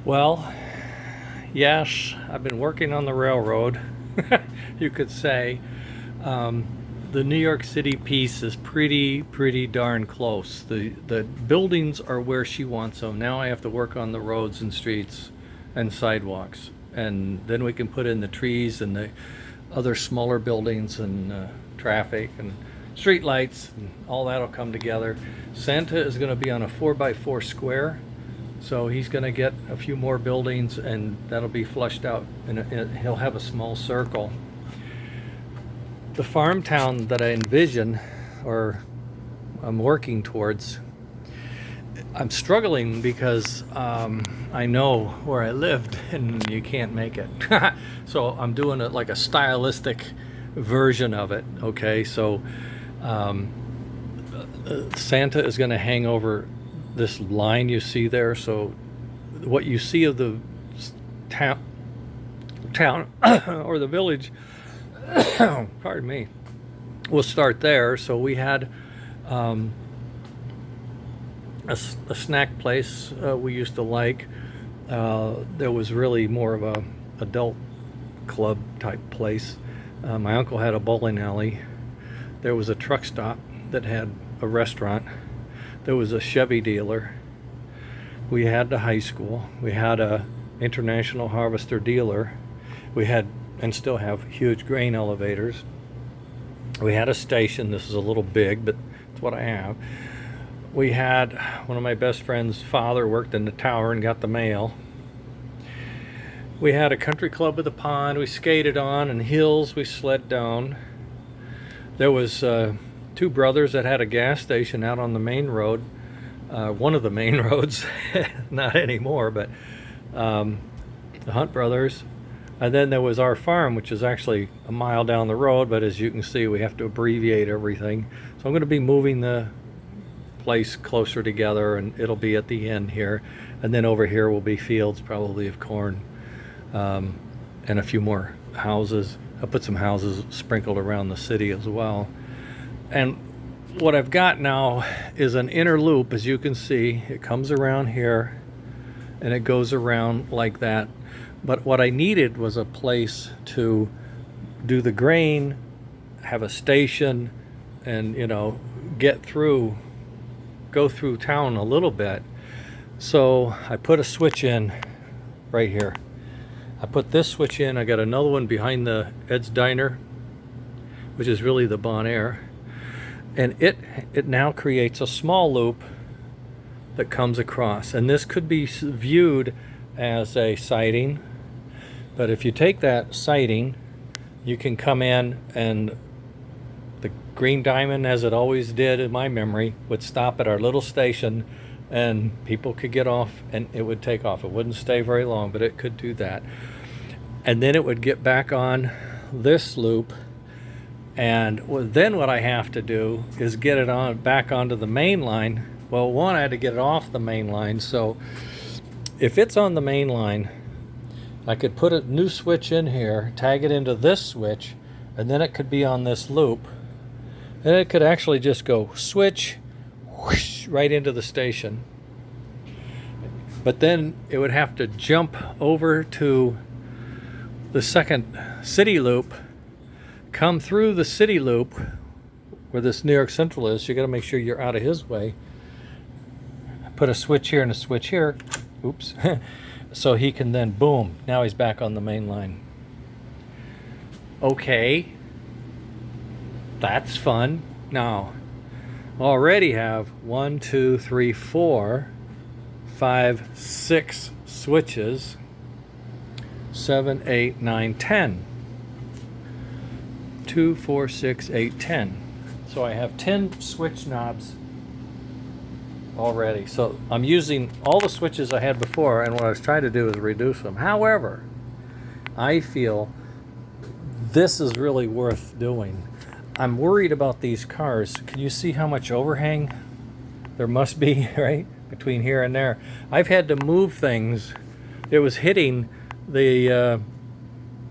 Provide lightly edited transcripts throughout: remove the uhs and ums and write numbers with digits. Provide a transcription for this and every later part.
Well, yes, I've been working on the railroad, you could say. Um, the New York City piece is pretty darn close. The buildings are where she wants them. Now I have to work on the roads and streets and sidewalks, and then we can put in the trees and the other smaller buildings and traffic and street lights, and all that'll come together. Santa is going to be on a 4x4 square, so he's going to get a few more buildings, and that'll be flushed out, and he'll have a small circle. The farm town that I envision, or I'm working towards, I'm struggling because I know where I lived and you can't make it. So I'm doing it like a stylistic version of it. Okay, so Santa is going to hang over this line you see there. So what you see of the town or the village, pardon me, we'll start there. So we had a snack place we used to like. There was really more of a adult club type place. My uncle had a bowling alley. There was a truck stop that had a restaurant. There was a Chevy dealer. We had the high school. We had a International Harvester dealer. We had, and still have, huge grain elevators. We had a station. This is a little big, but it's what I have. We had, one of my best friend's father worked in the tower and got the mail. We had a country club with a pond we skated on, and hills we sled down. There was two brothers that had a gas station out on the main road, one of the main roads, not anymore, but the Hunt brothers. And then there was our farm, which is actually a mile down the road, but as you can see, we have to abbreviate everything. So I'm going to be moving the place closer together, and it'll be at the end here. And then over here will be fields, probably of corn, and a few more houses. I'll put some houses sprinkled around the city as well. And what I've got now is an inner loop, as you can see. It comes around here, and it goes around like that. But what I needed was a place to do the grain, have a station, and, you know, go through town a little bit. So I put a switch in right here. I put this switch in. I got another one behind the Ed's Diner, which is really the Bon Air. And it now creates a small loop that comes across. And this could be viewed as a siding, but if you take that siding, you can come in, and the Green Diamond, as it always did in my memory, would stop at our little station, and people could get off and it would take off. It wouldn't stay very long, but it could do that. And then it would get back on this loop, and then what I have to do is get it on back onto the main line. Well, one, I had to get it off the main line, so if it's on the main line, I could put a new switch in here, tag it into this switch, and then it could be on this loop. And it could actually just go switch, whoosh, right into the station. But then it would have to jump over to the second city loop, come through the city loop where this New York Central is. You got to make sure you're out of his way. Put a switch here and a switch here. Oops. So he can then, boom, now he's back on the main line. Okay, that's fun. Now, I already have 1, 2, 3, 4, 5, 6 switches. 7, 8, 9, 10. 2, 4, 6, 8, 10. So I have 10 switch knobs already. So I'm using all the switches I had before, and what I was trying to do is reduce them. However, I feel this is really worth doing. I'm worried about these cars. Can you see how much overhang there must be, right, between here and there? I've had to move things. It was hitting the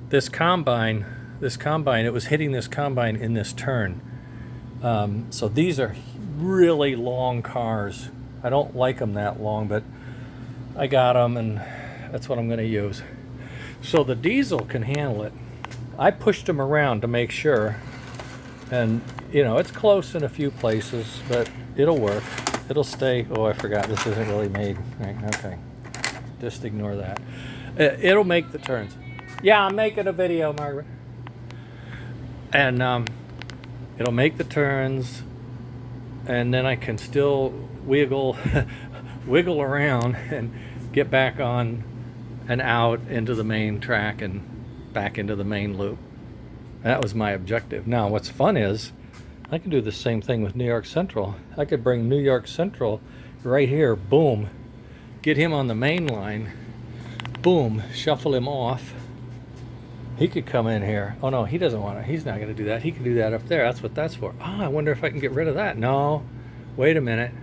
this combine. It was hitting this combine in this turn. So these are really long cars. I don't like them that long, but I got them, and That's what I'm going to use. So the diesel can handle it. I pushed him around to make sure, and you know, it's close in a few places, but it'll work. It'll stay. Oh, I forgot, this isn't really made. Right, okay, just ignore that. It'll make the turns. Yeah, I'm making a video, Margaret. And it'll make the turns, and then I can still wiggle around and get back on and out into the main track and back into the main loop. That was my objective. Now what's fun is I can do the same thing with New York Central. I could bring New York Central right here, boom, get him on the main line, boom, shuffle him off. He could come in here. Oh no, he doesn't want to. He's not going to do that. He can do that up there. That's what that's for. Ah, I wonder if I can get rid of that. No, wait a minute.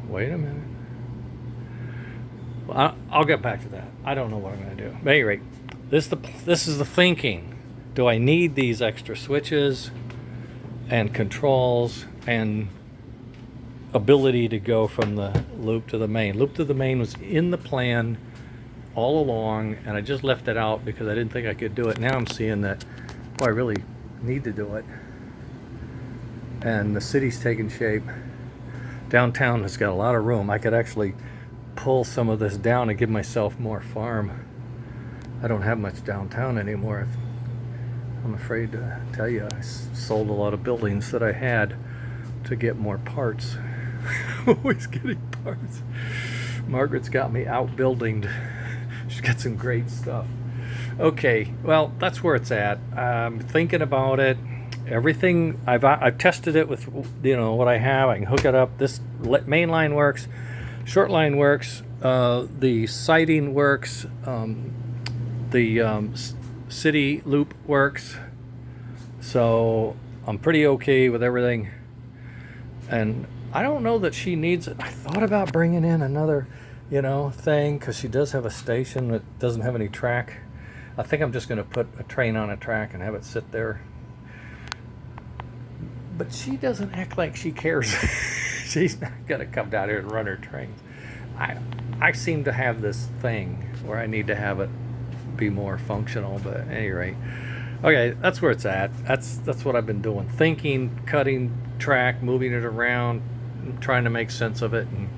Wait a minute. Well, I'll get back to that. I don't know what I'm going to do. At any rate, this is the thinking. Do I need these extra switches and controls and ability to go from the loop to the main? Loop to the main was in the plan all along, and I just left it out because I didn't think I could do it. Now I'm seeing that, oh, I really need to do it. And the city's taking shape. Downtown has got a lot of room. I could actually pull some of this down and give myself more farm. I don't have much downtown anymore. I'm afraid to tell you, I sold a lot of buildings that I had to get more parts. Always getting parts. Margaret's got me outbuildinged. She's got some great stuff. Okay, well, that's where it's at. I'm thinking about it. Everything, I've tested it with, you know, what I have. I can hook it up. This main line works. Short line works. The siding works. The city loop works. So I'm pretty okay with everything. And I don't know that she needs it. I thought about bringing in another, you know, thing, because she does have a station that doesn't have any track. I think I'm just going to put a train on a track and have it sit there. But she doesn't act like she cares. She's not going to come down here and run her trains. I seem to have this thing where I need to have it be more functional, but at any rate. Okay, that's where it's at. That's what I've been doing. Thinking, cutting track, moving it around, trying to make sense of it, and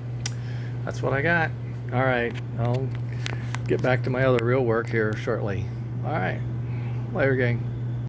that's what I got. All right, I'll get back to my other real work here shortly. All right, later, gang.